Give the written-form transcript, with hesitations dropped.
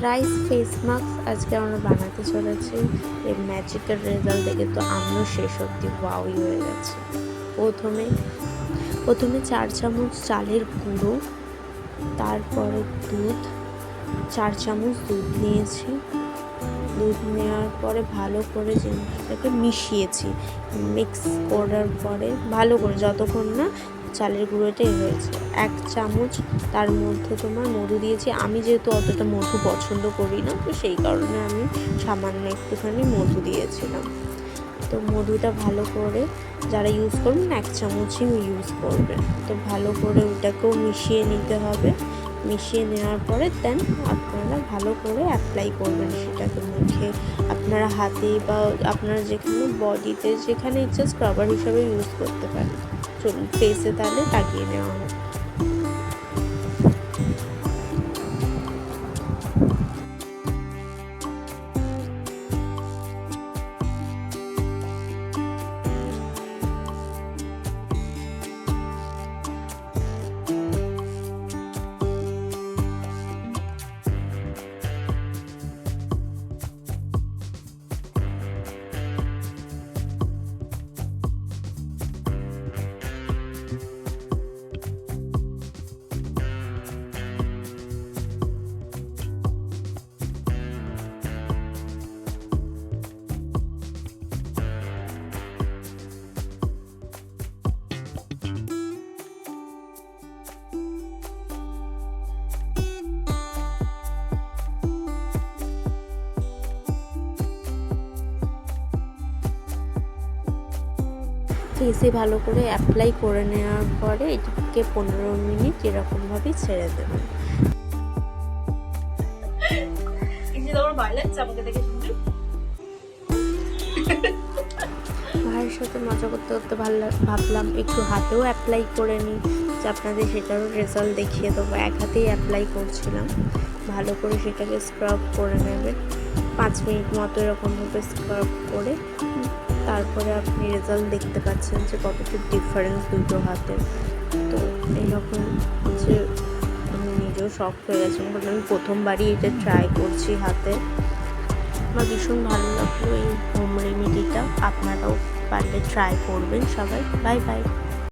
Rice face mask আজকে আমরা বানাতে চলেছি। এই ম্যাজিকের রেজাল্ট দেখে তো আমিও শেষ অবধি ওয়াওই হয়ে গেছে। প্রথমে 4 চামচ চালের গুঁড়ো, তারপরে দুধ, 4 চামচ দুধ নিয়েছি। দুধ নেওয়ার পরে ভালো করে জিনিসটাকে মিশিয়েছি। মিক্স করার পরে ভালো করে যতক্ষণ না চালের গুঁড়োটা হয়েছে, 1 চামচ তার মধ্যে তোমার মধু দিয়েছি। আমি যেহেতু অতটা মধু পছন্দ করি না, তো সেই কারণে আমি সামান্য একটুখানি মধু দিয়েছিলাম। তো মধুটা ভালো করে যারা ইউজ করবেন 1 চামচই ইউজ করবেন। তো ভালো করে ওটাকেও মিশিয়ে নিতে হবে। মিশিয়ে নেওয়ার পরে দেন আপনারা ভালো করে অ্যাপ্লাই করবেন সেটাকে মুখে, আপনারা হাতে বা আপনারা যেখানে বডিতে যেখানে ইচ্ছা স্ক্রাবার হিসাবে ইউজ করতে পারেন। চলুন ফেসে তাহলে লাগিয়ে নেওয়া হয়। ফেসে ভালো করে অ্যাপ্লাই করে নেওয়ার পরে এটাকে 15 মিনিট এরকমভাবেই ছেড়ে দেবেন। ভাইয়ের সাথে মজা করতে করতে ভাবলাম একটু হাতেও অ্যাপ্লাই করে নিই, যে আপনাদের সেটারও রেজাল্ট দেখিয়ে দেবো। এক হাতেই অ্যাপ্লাই করছিলাম। ভালো করে সেটাকে স্ক্রাব করে নেবেন 5 মিনিট মতো এরকমভাবে স্ক্রাব করে। তারপরে আপনি রেজাল্ট দেখতে পাচ্ছেন যে কতটা ডিফারেন্স দুটো হাতে। তো এইরকম যে আমি নিজেও শক হয়ে গেছি, কারণ আমি প্রথমবারই এটা ট্রাই করছি হাতে। আমার ভীষণ ভালো লাগলো এই হোম রেমেডিটা। আপনারাও পারলে ট্রাই করবেন সবাই। Bye bye.